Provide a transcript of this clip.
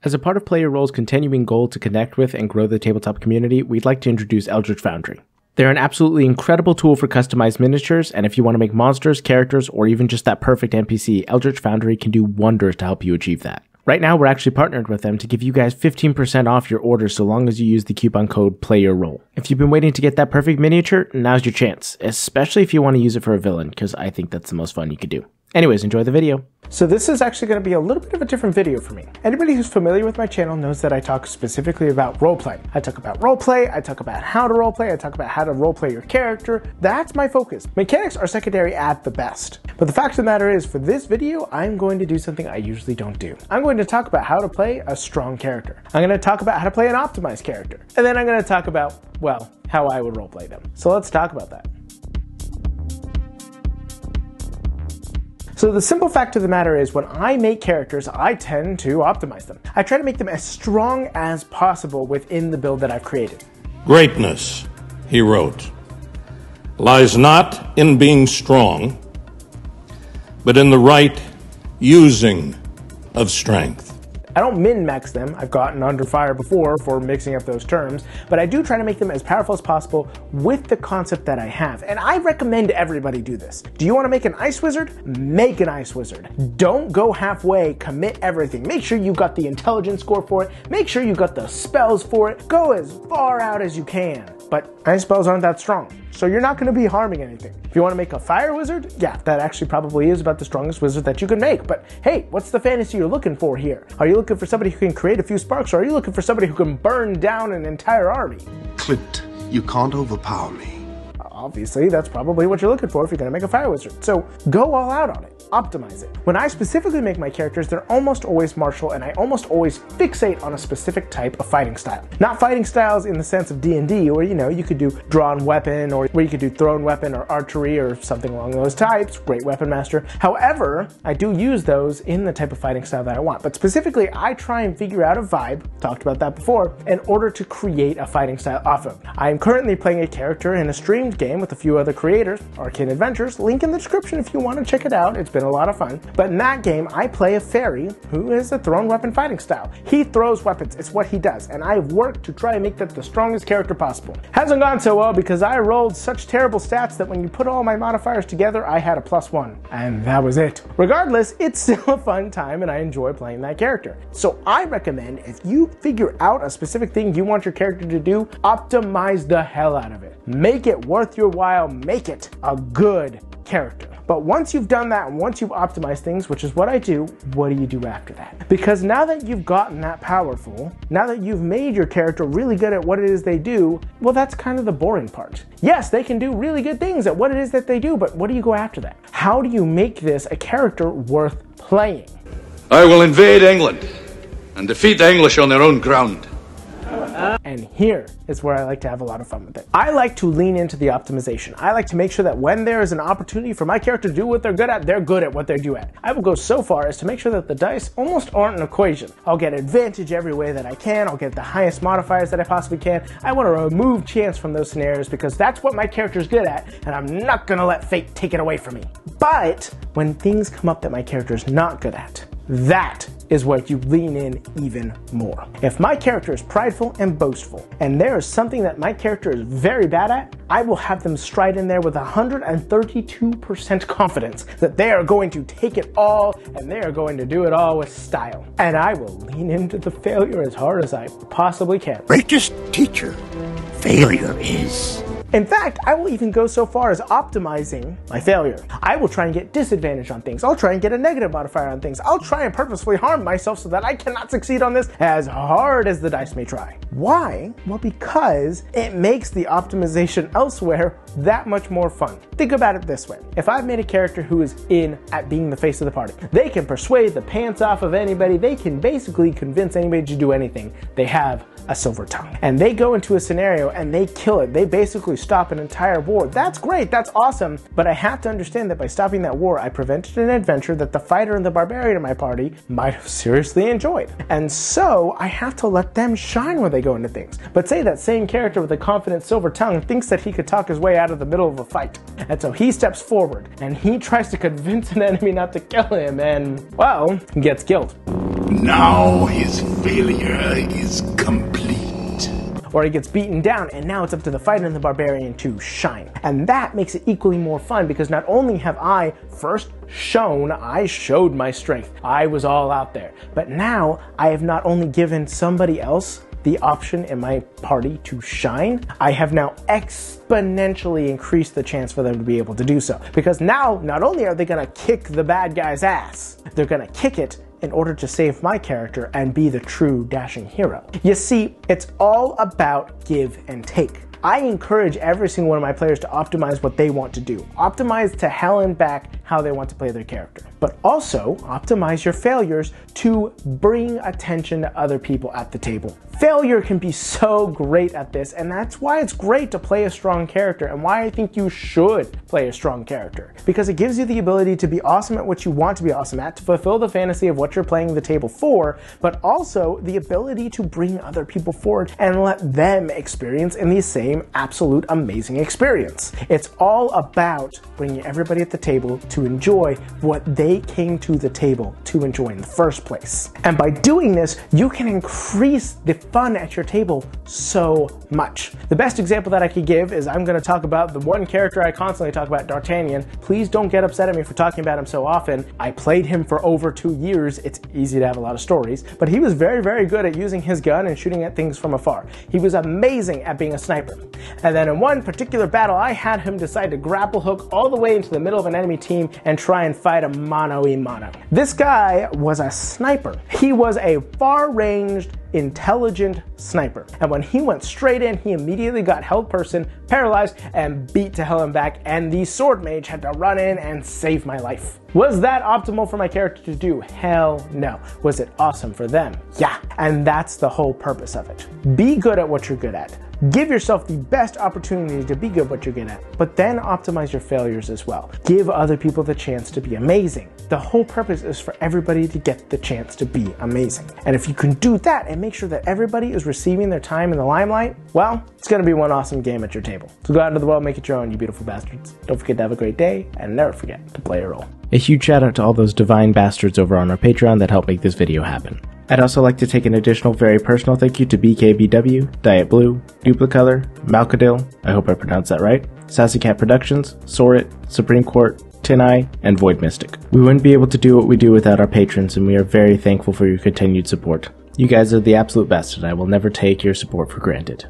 As a part of Play Your Role's continuing goal to connect with and grow the tabletop community, we'd like to introduce Eldritch Foundry. They're an absolutely incredible tool for customized miniatures, and if you want to make monsters, characters, or even just that perfect NPC, Eldritch Foundry can do wonders to help you achieve that. Right now, we're actually partnered with them to give you guys 15% off your order so long as you use the coupon code PLAYYOURROLE. If you've been waiting to get that perfect miniature, now's your chance, especially if you want to use it for a villain, because I think that's the most fun you could do. Anyways, enjoy the video. So this is actually going to be a little bit of a different video for me. Anybody who's familiar with my channel knows that I talk specifically about roleplay. I talk about roleplay, I talk about how to roleplay, I talk about how to roleplay your character. That's my focus. Mechanics are secondary at the best. But the fact of the matter is, for this video, I'm going to do something I usually don't do. I'm going to talk about how to play a strong character. I'm going to talk about how to play an optimized character. And then I'm going to talk about, well, how I would roleplay them. So let's talk about that. So the simple fact of the matter is, when I make characters, I tend to optimize them. I try to make them as strong as possible within the build that I've created. Greatness, he wrote, lies not in being strong, but in the right using of strength. I don't min-max them. I've gotten under fire before for mixing up those terms, but I do try to make them as powerful as possible with the concept that I have. And I recommend everybody do this. Do you want to make an ice wizard? Make an ice wizard. Don't go halfway, commit everything. Make sure you got the intelligence score for it. Make sure you got the spells for it. Go as far out as you can. But ice spells aren't that strong, so you're not going to be harming anything. If you want to make a fire wizard, yeah, that actually probably is about the strongest wizard that you can make. But hey, what's the fantasy you're looking for here? Are you looking for somebody who can create a few sparks, or are you looking for somebody who can burn down an entire army? Clint, you can't overpower me. Obviously, that's probably what you're looking for if you're going to make a fire wizard. So go all out on it. Optimize it. When I specifically make my characters, they're almost always martial, and I almost always fixate on a specific type of fighting style. Not fighting styles in the sense of D&D, where, you know, you could do drawn weapon, or where you could do thrown weapon or archery or something along those types. Great weapon master. However, I do use those in the type of fighting style that I want. But specifically, I try and figure out a vibe, talked about that before, in order to create a fighting style off of. I am currently playing a character in a streamed game with a few other creators, Arcane Adventures, link in the description if you want to check it out. It's been a lot of fun. But in that game, I play a fairy who is a thrown weapon fighting style. He throws weapons. It's what he does. And I've worked to try and make that the strongest character possible. Hasn't gone so well because I rolled such terrible stats that when you put all my modifiers together, I had a +1. And that was it. Regardless, it's still a fun time and I enjoy playing that character. So I recommend, if you figure out a specific thing you want your character to do, optimize the hell out of it. Make it worth your while. Make it a good character. But once you've done that, and once you've optimized things, which is what I do, what do you do after that? Because now that you've gotten that powerful, now that you've made your character really good at what it is they do, well, that's kind of the boring part. Yes, they can do really good things at what it is that they do, but what do you go after that? How do you make this a character worth playing? I will invade England and defeat the English on their own ground. And here is where I like to have a lot of fun with it. I like to lean into the optimization. I like to make sure that when there is an opportunity for my character to do what they're good at what they do at. I will go so far as to make sure that the dice almost aren't an equation. I'll get advantage every way that I can. I'll get the highest modifiers that I possibly can. I want to remove chance from those scenarios because that's what my character's good at, and I'm not going to let fate take it away from me. But when things come up that my character's not good at, that is where you lean in even more. If my character is prideful and boastful, and there is something that my character is very bad at, I will have them stride in there with 132% confidence that they are going to take it all, and they are going to do it all with style. And I will lean into the failure as hard as I possibly can. Greatest teacher, failure is. In fact, I will even go so far as optimizing my failure. I will try and get disadvantage on things. I'll try and get a negative modifier on things. I'll try and purposefully harm myself so that I cannot succeed on this as hard as the dice may try. Why? Well, because it makes the optimization elsewhere that much more fun. Think about it this way. If I've made a character who is in at being the face of the party, they can persuade the pants off of anybody. They can basically convince anybody to do anything. They have a silver tongue. And they go into a scenario and they kill it. They basically stop an entire war. That's great, that's awesome, but I have to understand that by stopping that war, I prevented an adventure that the fighter and the barbarian in my party might have seriously enjoyed. And so I have to let them shine when they go into things. But say that same character with a confident silver tongue thinks that he could talk his way out of the middle of a fight. And so he steps forward and he tries to convince an enemy not to kill him and, well, gets killed. Now his failure is complete. Or he gets beaten down, and now it's up to the fighter and the barbarian to shine. And that makes it equally more fun, because not only have I first I showed my strength, I was all out there, but now I have not only given somebody else the option in my party to shine, I have now exponentially increased the chance for them to be able to do so. Because now, not only are they gonna kick the bad guy's ass, they're gonna kick it in order to save my character and be the true dashing hero. You see, it's all about give and take. I encourage every single one of my players to optimize what they want to do. Optimize to hell and back how they want to play their character. But also optimize your failures to bring attention to other people at the table. Failure can be so great at this, and that's why it's great to play a strong character and why I think you should play a strong character. Because it gives you the ability to be awesome at what you want to be awesome at, to fulfill the fantasy of what you're playing the table for, but also the ability to bring other people forward and let them experience in the same absolute amazing experience. It's all about bringing everybody at the table to enjoy what they came to the table to enjoy in the first place. And by doing this, you can increase the fun at your table so much. The best example that I could give is I'm going to talk about the one character I constantly talk about, D'Artagnan. Please don't get upset at me for talking about him so often. I played him for over 2 years. It's easy to have a lot of stories, but he was very, very good at using his gun and shooting at things from afar. He was amazing at being a sniper. And then in one particular battle, I had him decide to grapple hook all the way into the middle of an enemy team and try and fight a mano-a-mano. This guy was a sniper. He was a far-ranged, intelligent sniper. And when he went straight in, he immediately got held person, paralyzed, and beat to hell and back, and the sword mage had to run in and save my life. Was that optimal for my character to do? Hell no. Was it awesome for them? Yeah. And that's the whole purpose of it. Be good at what you're good at. Give yourself the best opportunity to be good at what you're good at, but then optimize your failures as well. Give other people the chance to be amazing. The whole purpose is for everybody to get the chance to be amazing. And if you can do that and make sure that everybody is receiving their time in the limelight, well, it's gonna be one awesome game at your table. So go out into the world, make it your own, you beautiful bastards. Don't forget to have a great day, and never forget to play a role. A huge shout out to all those divine bastards over on our Patreon that helped make this video happen. I'd also like to take an additional very personal thank you to BKBW, Diet Blue, Duplicolor, Malcadil, I hope I pronounced that right, Sassy Cat Productions, Sorit, Supreme Court, Tin Eye, and Void Mystic. We wouldn't be able to do what we do without our patrons, and we are very thankful for your continued support. You guys are the absolute best, and I will never take your support for granted.